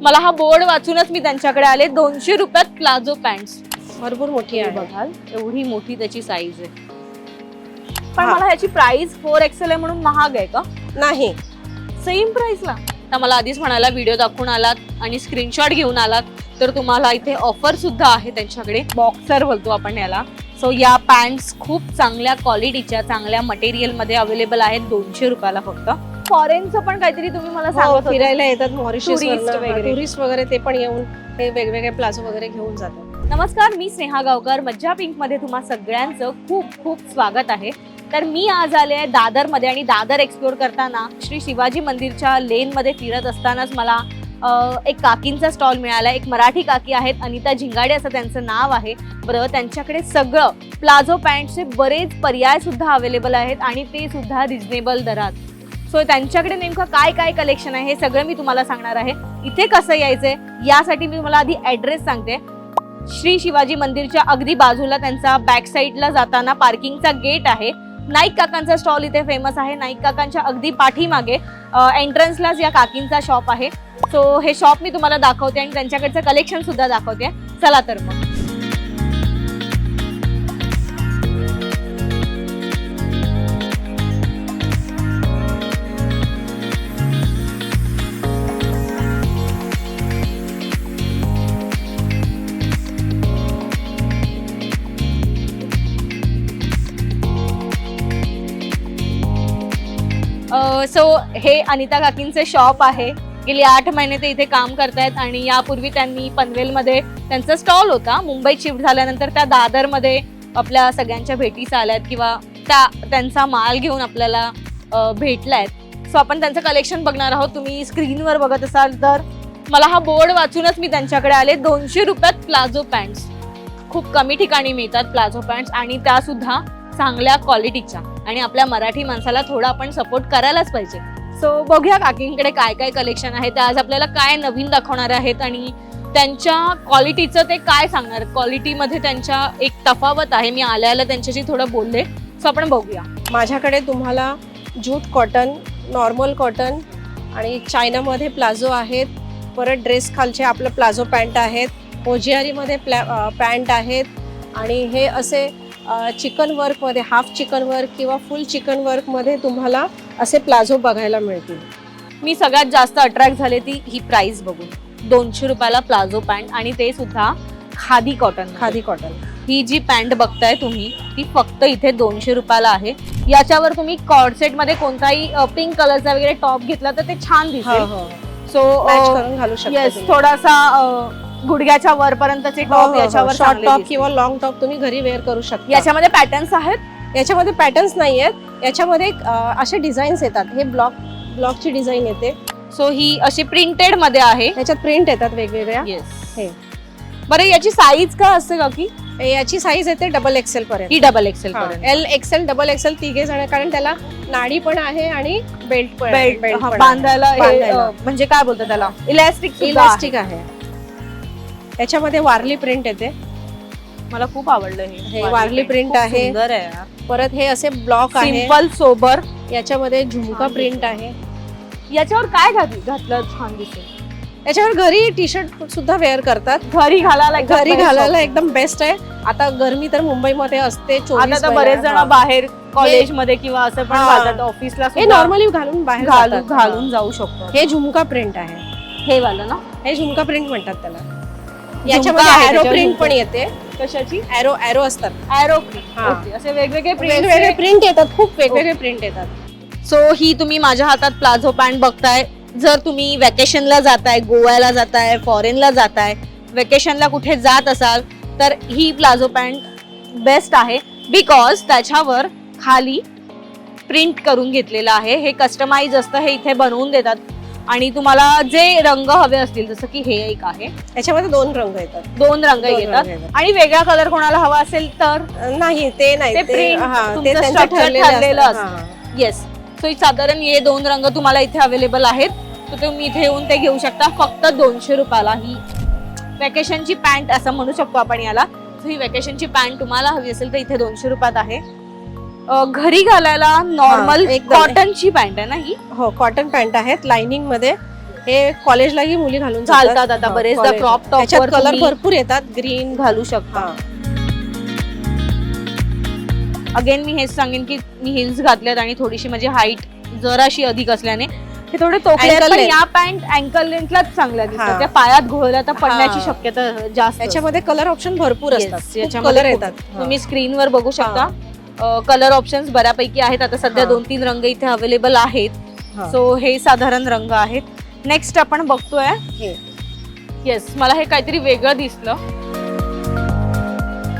मला हा बोर्ड वाचूनच मी त्यांच्याकडे आले. 200 रुपयात प्लाझो पॅन्ट्स. भरपूर मोठी आहे. बघाल एवढी मोठी त्याची साईज आहे. पण मला ह्याची प्राइस 4XL आहे म्हणून महाग आहे का? नाही, सेम प्राइसला. तर मला आधीच म्हणाला व्हिडिओ दाखवून आलात आणि स्क्रीनशॉट घेऊन आलात तर तुम्हाला इथे ऑफर सुद्धा आहे त्यांच्याकडे. बॉक्सर बोलतो आपण याला. सो या पॅन्ट्स खूप चांगल्या क्वालिटीच्या, चांगल्या मटेरियल मध्ये अवेलेबल आहेत 200 रुपयाला फक्त. फॉरेनचं पण काहीतरी तुम्ही मला सांगत होते. फिरायला येतात मॉरिशस वगैरे. टुरिस्ट वगैरे ते पण येऊन हे वेगवेगळे प्लाझो वगैरे घेऊन जातात. नमस्कार, मी स्नेहा गावकर. मज्जा पिंक मध्ये तुम्हा सगळ्यांचं खूप खूप स्वागत आहे. तर मी आज आले आहे दादरमध्ये आणि दादर एक्सप्लोर करताना श्री शिवाजी मंदिरच्या लेन मध्ये फिरत असतानाच मला एक काकींचा स्टॉल मिळाला. एक मराठी काकी आहेत, अनिता झिंगाडे असं त्यांचं नाव आहे. बरं, त्यांच्याकडे सगळं प्लाझो पॅन्टचे बरेच पर्याय सुद्धा अवेलेबल आहेत आणि ते सुद्धा रिजनेबल दरात. सो त्यांच्याकडे नेमकं काय काय कलेक्शन आहे हे सगळं मी तुम्हाला सांगणार आहे. इथे कसं यायचंय यासाठी मी तुम्हाला आधी ऍड्रेस सांगते. श्री शिवाजी मंदिरच्या अगदी बाजूला त्यांचा बॅक साईडला जाताना पार्किंगचा गेट आहे. नाईक काकांचा स्टॉल इथे फेमस आहे. नाईक काकांच्या अगदी पाठीमागे एंट्रन्सलाच या काकींचा शॉप आहे. सो हे शॉप मी तुम्हाला दाखवते आणि त्यांच्याकडचं कलेक्शन सुद्धा दाखवते. चला तर मग. सो हे अनिता काकींचे शॉप आहे. गेली 8 महिने ते इथे काम करतायत आणि यापूर्वी त्यांनी पनवेलमध्ये त्यांचा स्टॉल होता. मुंबईत शिफ्ट झाल्यानंतर त्या दादरमध्ये आपल्या सगळ्यांच्या भेटीस आल्यात किंवा त्यांचा माल घेऊन आपल्याला भेटलायत. सो आपण त्यांचं कलेक्शन बघणार आहोत. तुम्ही स्क्रीनवर बघत असाल तर मला हा बोर्ड वाचूनच मी त्यांच्याकडे आले. 200 रुपयात प्लाझो पॅन्ट्स. खूप कमी ठिकाणी मिळतात प्लाझो पॅन्ट्स आणि त्या सुद्धा चांगल्या क्वालिटीच्या. आणि आपल्या मराठी माणसाला थोडा आपण सपोर्ट करायलाच पाहिजे. सो बघूया काकींकडे काय काय कलेक्शन आहे. ते आज आपल्याला काय नवीन दाखवणार आहेत आणि त्यांच्या क्वालिटीचं ते काय सांगणार. क्वालिटीमध्ये त्यांच्या एक तफावत आहे. मी आल्याला त्यांच्याशी थोडं बोलले. सो आपण बघूया. माझ्याकडे तुम्हाला जूट कॉटन, नॉर्मल कॉटन आणि चायनामध्ये प्लाझो आहेत. परत ड्रेस खालचे आपलं प्लाझो पॅन्ट आहेत. मोजियारीमध्ये पॅन्ट आहेत आणि हे असे चिकन वर्कमध्ये, हाफ चिकन वर्क किंवा फुल चिकन वर्कमध्ये तुम्हाला असे प्लाझो बघायला मिळतील. मी सगळ्यात जास्त अट्रॅक्ट झाले ती ही प्राइस बघून. 200 रुपयाला प्लाझो पॅन्ट आणि ते सुद्धा खादी कॉटन. खादी कॉटन. ही जी पॅन्ट बघताय तुम्ही ती फक्त इथे 200 रुपयाला आहे. याच्यावर तुम्ही कॉर्डसेट मध्ये कोणताही पिंक कलरचा वगैरे टॉप घेतला तर ते छान दिसेल. सो मॅच करून घालू शकता. येस, थोडासा गुडघ्याच्या वरपर्यंतचे टॉप याच्यावर शॉर्ट टॉप किंवा लॉंग टॉप तुम्ही घरी वेअर करू शकता. याच्यामध्ये पॅटर्न्स आहेत. याच्यामध्ये पॅटर्न्स नाही आहेत. याच्यामध्ये असे डिझाईन्स येतात. हे ब्लॉकची डिझाईन येते. सो ही अशी प्रिंटेड मध्ये आहे. याच्यात प्रिंट येतात वेगवेगळ्या. येस. हे बरं, याची साईज काय असते का? की याची साईज येते XXL पर्यंत. ही XXL पर्यंत. L XL XXL तिघे जण, कारण त्याला नाडी पण आहे आणि बेल्ट बांधायला म्हणजे काय बोलतात त्याला, इलास्टिक आहे. याच्यामध्ये वारली प्रिंट येते. मला खूप आवडलं हे वारली प्रिंट आहे. सुंदर आहे. परत हे असे ब्लॉक आहे, सिंपल सोबर. याच्यामध्ये झुमका प्रिंट आहे. याच्यावर काय घातलं छान दिसेल. याच्यावर घरी टी शर्ट सुद्धा वेअर करतात. घरी घालायला एकदम बेस्ट आहे. आता गरमी तर मुंबईमध्ये असते. आता तर बरेच जण बाहेर कॉलेजमध्ये किंवा असं पण जातात ऑफिसला. हे नॉर्मली घालून बाहेर घालून जाऊ शकतो. हे झुमका प्रिंट आहे. हे वाला ना, हे झुमका प्रिंट म्हणतात त्याला. याच्यामध्ये एरो प्रिंट पण येते. कशाची? एरो असतात. Arrow print. असे वेगवेगळे प्रिंट येतात. खूप वेगवेगळे प्रिंट येतात. सो ही तुम्ही माझ्या हातात प्लाझो पॅन्ट बघताय. जर तुम्ही वॅकेशनला जाताय, गोव्याला जाताय, फॉरेनला जाताय, वॅकेशनला कुठे जात असाल तर ही प्लाझो पॅन्ट बेस्ट आहे. बिकॉज त्याच्यावर खाली प्रिंट करून घेतलेलं आहे. हे कस्टमाइज असतं. हे इथे बनवून देतात आणि तुम्हाला जे रंग हवे असतील, जसं की हे एक आहे, याच्यामध्ये 2 रंग येतात. 2 रंग येतात. आणि वेगळा कलर कोणाला हवा असेल तर नाही, ते नाही, ते प्रिंट ठरलेलं असतं. येस. सो साधारण हे 2 रंग तुम्हाला इथे अवेलेबल आहेत. तर तुम्ही इथे येऊन ते घेऊ शकता फक्त 200 रुपयाला. ही वॅकेशनची पॅन्ट असं म्हणू शकतो आपण याला. ही वॅकेशनची पॅन्ट तुम्हाला हवी असेल तर इथे 200 रुपयात आहे. घरी घालायला नॉर्मल कॉटनची पॅन्ट आहे ना ही. हो, कॉटन पॅन्ट आहेत लाइनिंग मध्ये. हे कॉलेजलाही मुली घालून घालतात आता बरेचदा क्रॉप टॉप त्याच्यात वर कलर तुम्ही भरपूर येतात, ग्रीन. घालू शकता. अगेन मी हेच सांगेन की मी हिल्स घातल्यात आणि थोडीशी माझी हाईट जराशी अधिक असल्याने हे थोडे तोकले आहेत, Ankle पण length. या पॅन्ट अँकल लेंथलाच चांगल्या दिसतात. हा. त्या पायात घोळल्या तर पडण्याची हा. शक्यता जास्त याच्यामध्ये कलर ऑप्शन भरपूर Yes, असतात, याच्यामध्ये कलर खूप- येतात. तुम्ही स्क्रीनवर बघू शकता. कलर ऑप्शन्स बऱ्यापैकी आहेत. आता सध्या हा. 2-3 रंग इथे अवेलेबल आहेत. हा. सो हे साधारण रंग आहेत. नेक्स्ट आपण बघतोय. हे. येस, मला हे काहीतरी वेगळं दिसलं.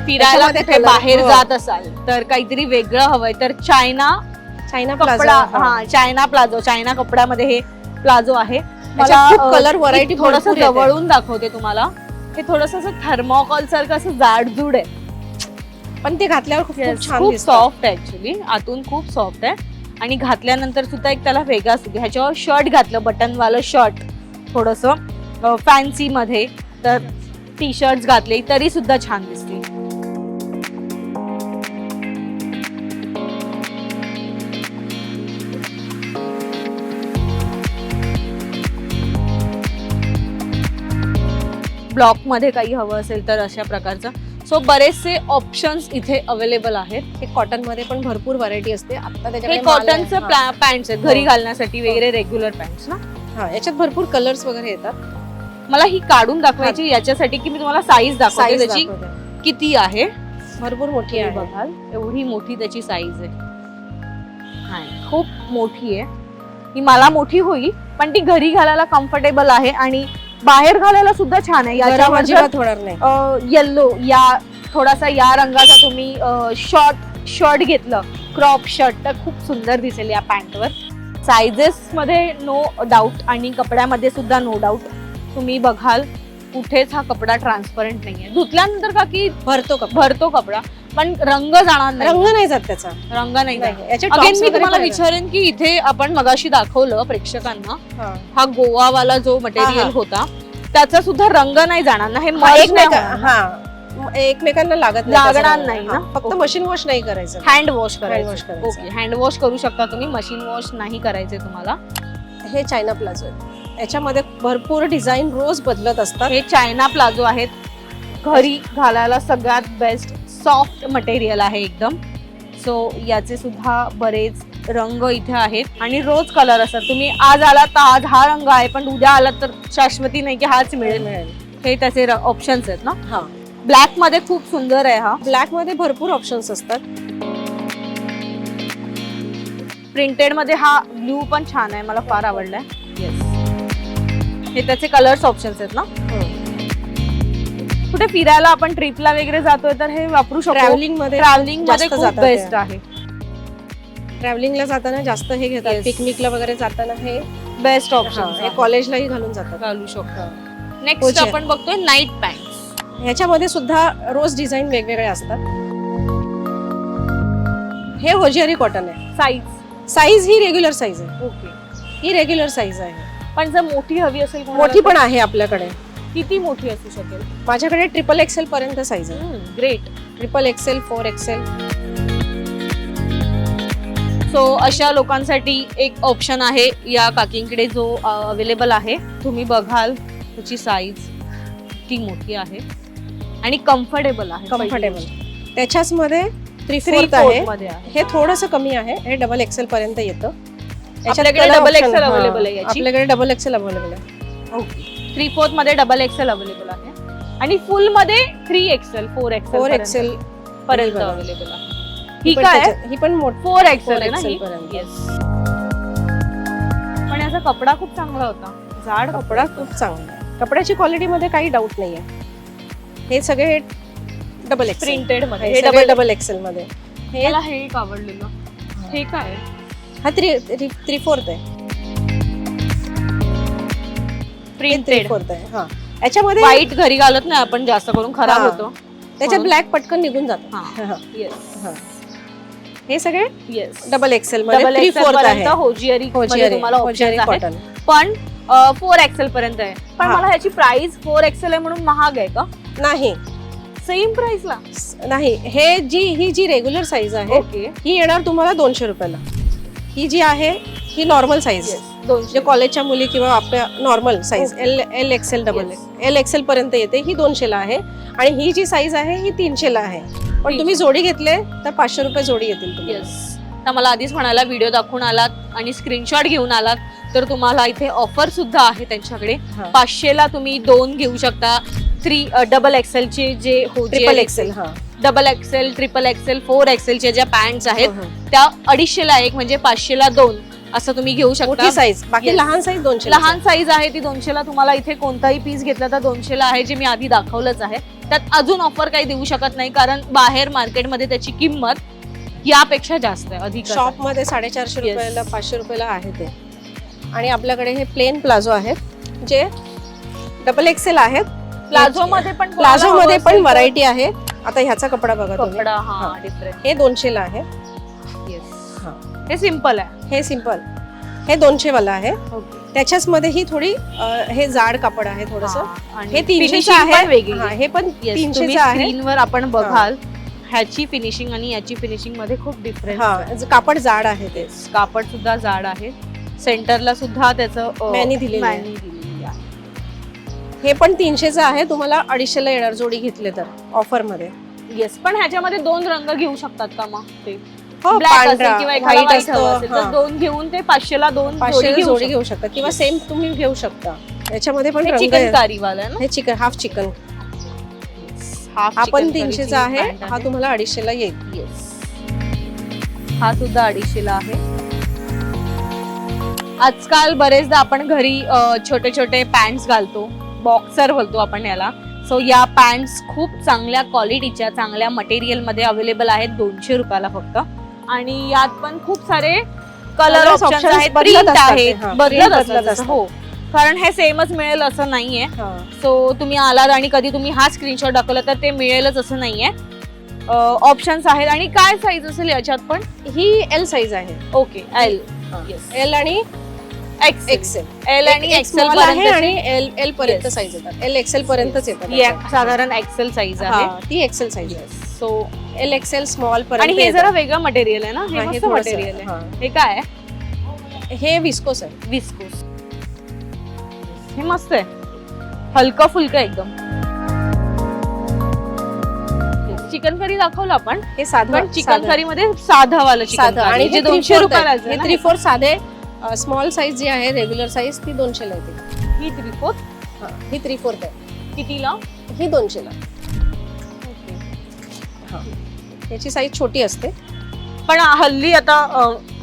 फिरायला त्याच्यामध्ये कुठे color, बाहेर हो. जात असाल तर काहीतरी वेगळं हवंय तर चायना प्लाझो. कपडा, हा चायना प्लाझो, चायना कपड्यामध्ये हे प्लाझो आहे. त्याच्यात खूप color variety थोडस भरपूर येते. जवळून दाखवते तुम्हाला. हे थोडस असं थर्मोकॉल सारखं असं जाडजूड आहे. पण ते घातल्यावर खूप छान खूप दिसतं. सॉफ्ट आहे ऍक्च्युली, आतून खूप सॉफ्ट आहे आणि घातल्यानंतर सुद्धा एक त्याला वेगळा सुद्धा. ह्याच्यावर शर्ट घातलं, बटनवालं शर्ट, थोडस फॅन्सी मध्ये, तर टी शर्ट घातले तरी सुद्धा छान दिसते. ब्लॉक मध्ये काही हवं असेल तर अशा प्रकारचं. सो बरेचसे ऑप्शन्स इथे अवेलेबल आहेत. हे कॉटन मध्ये पण भरपूर व्हरायटी असते. आता हे त्याच्याकडे माल आहे. कॉटनचं हा. पॅन्ट्स आहेत घरी घालण्यासाठी वगैरे, रेग्युलर पॅन्ट्स ना. हा, याच्यात भरपूर कलर्स वगैरे येतात. मला ही काढून दाखवायची याच्यासाठी की मी तुम्हाला साईज दाखवते साईज त्याची किती आहे. भरपूर मोठी आहे. बघाल एवढी मोठी त्याची साईज आहे. खूप मोठी आहे ही. मला मोठी होईल पण ती घरी घालायला कम्फर्टेबल आहे आणि बाहेर घालायला सुद्धा छान आहे. गरम याच्यावर अजिबात होणार नाही. येल्लो या थोडासा या रंगाचा तुम्ही शॉर्ट घेतलं, क्रॉप शर्ट, तर खूप सुंदर दिसेल या पॅन्टवर. सायझेस मध्ये नो डाऊट आणि कपड्यामध्ये सुद्धा नो डाऊट. तुम्ही बघाल कुठेच हा कपडा ट्रान्सपरंट नाहीये. धुतल्यानंतर का की भरतो कपडा पण रंग जाणार नाही. रंग नाही जात त्याचा. रंग नाही जाणार. याचे अगेन tops मी वगैरे तुम्हाला पण आहेत. विचारेन की इथे आपण मगाशी दाखवलं प्रेक्षकांना हा. हा गोवावाला जो मटेरियल हा. होता त्याचा सुद्धा रंग नाही जाणार ना. हे merge नाही होणार. हा, एकमेकांना लागत लागणार नाही ना. फक्त Okay. मशीन वॉश नाही करायचं. हँड वॉश wash करायचं. करायचं. ओके, हँड वॉश करू शकता तुम्ही, मशीन वॉश नाही करायचे तुम्हाला. हे चायना प्लाझो आहे. याच्यामध्ये भरपूर डिझाईन रोज बदलत असतात. हे चायना प्लाझो आहेत. घरी घालायला सगळ्यात बेस्ट सॉफ्ट मटेरियल आहे एकदम. सो याचे सुद्धा बरेच रंग इथे आहेत आणि रोज कलर असतात. तुम्ही आज आलात तर आज हा रंग आहे पण उद्या आलात तर शाश्वती नाही की हाच मिळेल. हे त्याचे ऑप्शन्स आहेत ना. हा, ब्लॅक मध्ये खूप सुंदर आहे हा. ब्लॅक मध्ये भरपूर ऑप्शन्स असतात. प्रिंटेड मध्ये हा ब्ल्यू पण छान आहे, मला फार आवडलाय. येस, हे त्याचे कलर्स ऑप्शन्स आहेत ना. कुठे फिरायला आपण ट्रिपला वगैरे जातोय तर हे वापरू शकतो. ट्रॅव्हलिंग मध्ये मध्ये खूप जातात बेस्ट ते. आहे. ट्रॅव्हलिंगला जाताना जास्त हे घेतात. Yes. पिकनिकला वगैरे जाताना हे बेस्ट ऑप्शन हे कॉलेजलाही घालून जातात. घालू शकतो. नेक्स्ट पोचे. आपण बघतोय नाईट पॅन्ट. ह्याच्यामध्ये सुद्धा रोज डिझाईन वेगवेगळे असतात. हे होजियरी कॉटन आहे. साईज ही रेग्युलर साईज आहे. ओके, ही रेग्युलर साईज आहे. पण जर मोठी हवी असेल कोणाला मोठी तर पण आहे आपल्याकडे. किती मोठी असू शकेल? माझ्याकडे XXL पर्यंत साईज आहे. ग्रेट. XXL, 4XL. सो अशा लोकांसाठी एक ऑप्शन आहे या काकींकडे जो अवेलेबल आहे. तुम्ही बघाल त्याची साईज किती मोठी आहे आणि कम्फर्टेबल आहे. कम्फर्टेबल. त्याच्याच मध्ये 3/4 3/4 आहे. मध्ये आहे. हे थोडंसं कमी आहे. हे XXL पर्यंत येतं. आपल्याकडे color double option, XL हा, available आहे याची. आपल्याकडे XXL अवेलेबल आहे. ओके, 3/4 मध्ये XXL अवेलेबल आहे आणि फुल मध्ये 3XL, 4XL पर्यंत बघा. अवेलेबल आहे. ही काय आहे? ही पण मोठी 4XL आहे ना 4XL ही? पर्यंत. Yes. पण याचा कपडा खूप चांगला होता. जाड कपडा खूप चांगला आहे. कपड्याची क्वालिटी मध्ये काही डाऊट नाहीये. हे सगळे XXL प्रिंटेड मध्ये. हे डबल XXL मध्ये. हे मला हे एक आवडलेलं. हे काय आहे? हा 3/4 आहे. प्रिंटेड 3/4 आहे. हा, याच्यामध्ये व्हाईट घरी घालत नाही आपण जास्त करून, खराब हा. होतो. त्याच्यात म्हणून. ब्लॅक पटकन निघून जातो. हा. येस हा. हे सगळे येस. XXL मध्ये डबल 3/4 आहे. पर्यंत होजियरी मध्ये तुम्हाला होजियरी ऑप्शन्स आहेत. कॉटन. पण 4XL पर्यंत आहे. पण हा. मला ह्याची प्राइस 4XL आहे म्हणून महाग आहे का? नाही सेम प्राइसला? नाही, ही जी रेग्युलर साईज आहे ओके. ही येणार तुम्हाला 200 रुपयाला. ही जी आहे ही नॉर्मल साईज. जे कॉलेजच्या मुली किंवा आपल्या normal size L XL double L XL पर्यंत येते, ही 200 ला आहे. आणि ही जी साईज आहे ही 300 ला आहे. पण तुम्ही जोडी घेतले तर 500 रुपये जोडी येतील तुम्हाला. येस. तर मला आधीच म्हणाला व्हिडिओ दाखवून आलात आणि स्क्रीनशॉट घेऊन आलात तर तुम्हाला इथे ऑफर सुद्धा आहे त्यांच्याकडे. 500 ला तुम्ही 2 घेऊ शकता. डबल एक्सेलचे जे triple XL, double XL, triple XL, 4 एक्सेलचे ज्या पॅन्ट्स आहेत त्या 250 ला 1 म्हणजे 500 ला 2 असं तुम्ही घेऊ शकता. साईज. बाकी लहान साईज 200. लहान साईज आहे ती 200 ला. तुम्हाला इथे कोणताही पीस घेतला तर 200 ला आहे, जे मी आधी दाखवलंच आहे. त्यात अजून ऑफर काही देऊ शकत नाही कारण बाहेर मार्केटमध्ये त्याची किंमत यापेक्षा जास्त आहे, अधिक. शॉप मध्ये 450 रुपयाला 500 रुपयाला आहे ते. आणि आपल्याकडे हे प्लेन प्लाझो आहेत जे डबल एक्सेल आहेत. प्लाझो मध्ये पण व्हरायटी आहे. आता ह्याचा कपडा बघा तुम्ही. कपडा हा डिफरंट. हे 200 ला आहे. हे सिंपल आहे. हे सिंपल. हे 200 वाला आहे. त्याच्याच मध्ये ही थोडी हे जाड कापड आहे थोडंसं. हे 300 आहे. हे पण 300 आहे. स्क्रीनवर आपण बघाल ह्याची फिनिशिंग आणि याची फिनिशिंग मध्ये खूप डिफरन्स. कापड जाड आहे. ते कापड सुद्धा जाड आहे. सेंटरला सुद्धा त्याचं मॅनी दिलेली आहे. हे पण 300 आहे. तुम्हाला 250 ला येणार जोडी घेतले तर ऑफर मध्ये. येस. पण ह्याच्यामध्ये 2 रंग घेऊ शकतात का मग ते? किंवा व्हाईट असेल तर 2 घेऊन ते 500 ला 2 जोडी घेऊ शकता किंवा सेम तुम्ही घेऊ शकता. याच्यामध्ये पण चिकनकारी वाला आहे ना. हे चिकन हाफ चिकन. हा पण 300 आहे. हा तुम्हाला 250 ला येईल. हा सुद्धा 250 ला आहे. आजकाल बरेचदा आपण घरी छोटे छोटे पॅन्ट्स घालतो, बॉक्सर बोलतो आपण याला. सो या पॅन्ट्स खूप चांगल्या क्वालिटीच्या, चांगल्या मटेरियल मध्ये अवेलेबल आहेत 200 रुपयाला फक्त. आणि यात पण खूप सारे कलर ऑप्शन्स आहेत, प्रिंट आहेत, बदलत असतात. हो, कारण हे सेमच मिळेल असं नाहीये. सो तुम्ही आलात आणि कधी तुम्ही हा स्क्रीनशॉट दाखवला तर ते मिळेलच असं नाहीये. ऑप्शन्स आहेत. आणि काय साईज असेल याच्यात पण? ही एल साईज आहे. Okay, L. एल आणि एक्सेल. एल आणि एक्सेल पर्यंत आणि एल पर्यंत साईज येतात. एल एक्सेल पर्यंतच येतात. साधारण एक्सेल साईज आहे. ती एक्सेल साईज आहे. सो एल एक्सेल स्मॉल पर्यंत. आणि हे जरा वेगळं मटेरियल आहे ना. हे मस्त मटेरियल आहे. हे काय आहे? हे विस्कोस आहे. विस्कोस. हे मस्त आहे. हलका फुलका एकदम. चिकन करी दाखवलं आपण. हे साधं चिकन करी मध्ये साधं वाला चिकन. आणि जे 200 रुपयाला आहे. हे 3/4 साधे स्मॉल साईज जी आहे रेग्युलर साईज ती 200 ला येते. ही 3/4. ही 3/4 आहे. कितीला? ही 200 ला. याची साईज छोटी असते. पण हल्ली आता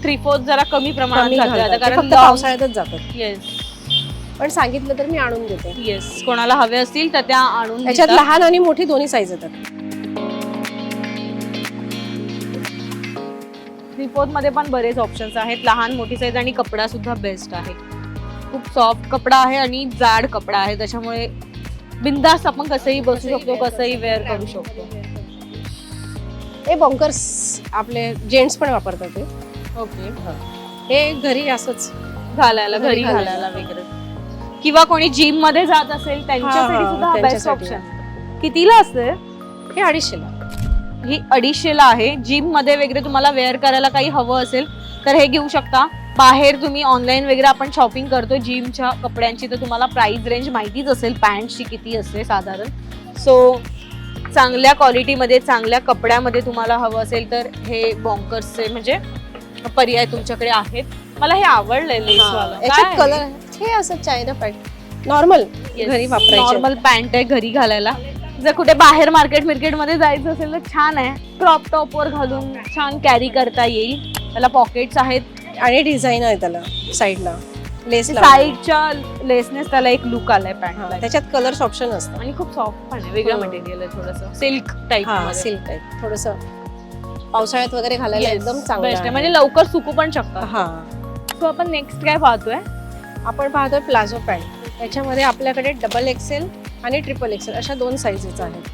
3/4 जरा कमी प्रमाणात झालं कारण पावसाळ्यातच जातात. येस. पण सांगितलं तर मी आणून देते. येस. कोणाला हवे असतील तर त्या आणून. याच्यात लहान आणि मोठी दोन्ही साईज येतात. 3/4 मध्ये पण बरेच ऑप्शन्स आहेत. लहान मोठी साईज आणि कपडा सुद्धा बेस्ट आहे. खूप सॉफ्ट कपडा आहे आणि जाड कपडा आहे, त्याच्यामुळे बिंदास आपण कसंही बसू शकतो, कसंही वेअर करू शकतो. हे बॉन्कर्स आपले जेंट्स पण वापरतात ते. ओके. हे घरी असंच घरी घालायला वगैरे, किंवा कोणी जिम मध्ये जात असेल त्यांच्यासाठी सुद्धा बेस्ट ऑप्शन. कितीला असते हे? 250 ला. ही 250 ला आहे. जिम मध्ये वगैरे तुम्हाला वेअर करायला काही हवं असेल तर हे घेऊ शकता. बाहेर तुम्ही ऑनलाईन वगैरे आपण शॉपिंग करतो जिमच्या कपड्यांची, तर तुम्हाला प्राइस रेंज माहितीच असेल पॅन्टची किती असते साधारण. सो चांगल्या क्वालिटीमध्ये, चांगल्या कपड्यामध्ये तुम्हाला हवं असेल तर हे बॉन्कर्सचे म्हणजे पर्याय तुमच्याकडे आहेत. मला हे आवडलंय लेसवाला. कलर हे असं चायना पॅन्ट नॉर्मल घरी वापरायची. नॉर्मल पॅन्ट आहे घरी घालायला. जर कुठे बाहेर मार्केट मध्ये जायचं असेल तर छान आहे. क्रॉप टॉप वर घालून छान कॅरी करता येईल. त्याला पॉकेट्स आहेत आणि डिझाईन आहे त्याला साईडला लेस. साईडच्या लेसनेस त्याला एक लुक आलाय पॅन्टला. त्याच्यात कलर्स ऑप्शन असतात आणि खूप सॉफ्ट पण आहे. वेगळं मटेरियल आहे, थोडंसं सिल्क टाईप. सिल्क टाईप थोडंसं पावसाळ्यात वगैरे घालायला एकदम चांगलं आहे. म्हणजे लवकर सुकू पण शकतं. हा. सो आपण नेक्स्ट काय पाहतोय? आपण पाहतोय प्लाझो पॅन्ट. त्याच्यामध्ये आपल्याकडे डबल एक्सेल आणि ट्रिपल एक्सेल अशा 2 साईजेस आहेत.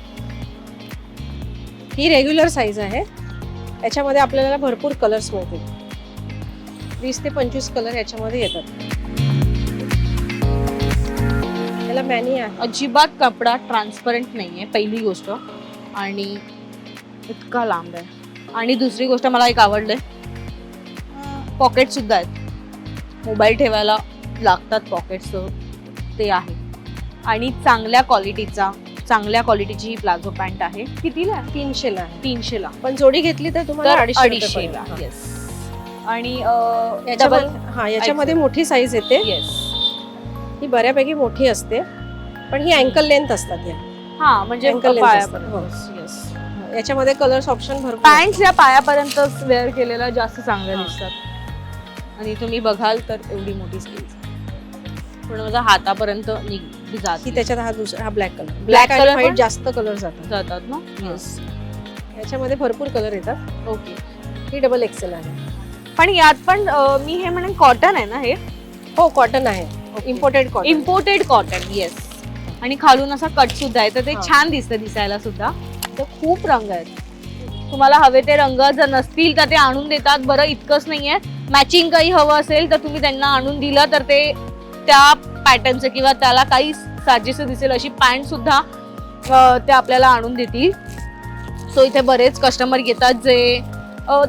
ही रेग्युलर साईज आहे. याच्यामध्ये आपल्याला भरपूर कलर्स मिळतील. 20 ते 25 कलर याच्यामध्ये येतात. त्याला मॅनी आहे. अजिबात कपडा ट्रान्सपरंट नाहीये पहिली गोष्ट, आणि इतका लांब आहे. आणि दुसरी गोष्ट मला एक आवडलंय, पॉकेट सुद्धा आहेत. मोबाईल ठेवायला लागतात पॉकेट्स ते आहे. आणि चांगल्या क्वालिटीची ही प्लाझो पॅन्ट आहे. कितीला आहे? 300ला आहे. 300ला. पण जोडी घेतली तर तुम्हाला 250 ला. रुपये. येस. आणि याच्यामध्ये मोठी साईज येते. येस. ही बऱ्यापैकी मोठी असते, पण ही अँकल लेंथ असतात या. हा म्हणजे Ankle length असतात. हो. येस. याच्यामध्ये कलर्स ऑप्शन भरपूर पॅन्ट या पायापर्यंत वेअर केलेला जास्त चांगल्या दिसतात. आणि तुम्ही बघाल तर एवढी मोठी साईज पण माझा हातापर्यंत जात. ही त्याच्यात हा black colour. Black black color आणि व्हाईट पण? जास्त कलर जातात. जातात ना. येस. याच्यामध्ये भरपूर कलर येतात. ओके. ही डबल एक्सेल आहे. पण यात पण मी हे म्हणेन कॉटन आहे ना हे. हो, कॉटन आहे. Imported cotton. Imported cotton. Yes. आणि खालून असा कट सुद्धा आहे तर ते हा. छान दिसतं दिसायला सुद्धा. तर खूप रंग आहेत. तुम्हाला हवे ते रंग जर नसतील तर ते आणून देतात. बरं इतकंच नाहीये, मॅचिंग काही हवं असेल तर तुम्ही त्यांना आणून दिलं तर ते त्या पॅटर्नचं किंवा त्याला काही साजेसं दिसेल अशी पॅन्ट सुद्धा ते आपल्याला आणून देतील. सो इथे बरेच कस्टमर येतात जे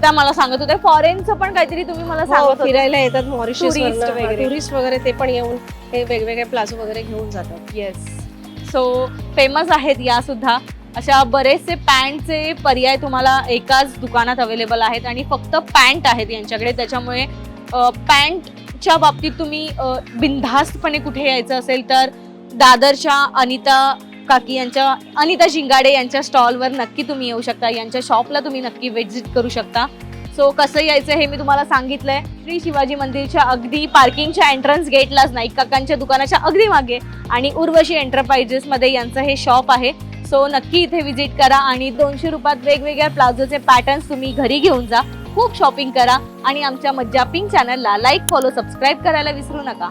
त्या मला सांगत होते फॉरेनचं पण काहीतरी तुम्ही मला सांगत होते. फिरायला येतात मॉरिशस Tourist वगैरे. टुरिस्ट वगैरे ते पण येऊन हे वेगवेगळे प्लाझो वगैरे घेऊन जातात. येस. सो फेमस आहेत या सुद्धा. अशा बरेचसे पॅन्टचे पर्याय तुम्हाला एकाच दुकानात अवेलेबल आहेत आणि फक्त पॅन्ट आहेत यांच्याकडे. त्याच्यामुळे पॅन्टच्या बाबतीत तुम्ही बिनधास्तपणे कुठे यायचं असेल तर दादरच्या अनिता शिंगाडे यांच्या स्टॉलवर नक्की तुम्ही येऊ शकता. यांच्या शॉपला तुम्ही नक्की व्हिजिट करू शकता. सो कसं यायचं हे मी तुम्हाला सांगितलंय. श्री शिवाजी मंदिरच्या अगदी पार्किंगच्या एंट्रन्स गेटलाच नाईक काकांच्या दुकानाच्या अगदी मागे आणि उर्वशी एंटरप्राइजेस मध्ये यांचं हे शॉप आहे. सो नक्की इथे व्हिजिट करा आणि 200 रुपयात वेगवेगळ्या प्लाझोचे पॅटर्न्स तुम्ही घरी घेऊन जा. खूप शॉपिंग करा आणि आमच्या मज्जा पिंक चॅनलला लाईक, फॉलो, सबस्क्राईब करायला विसरू नका.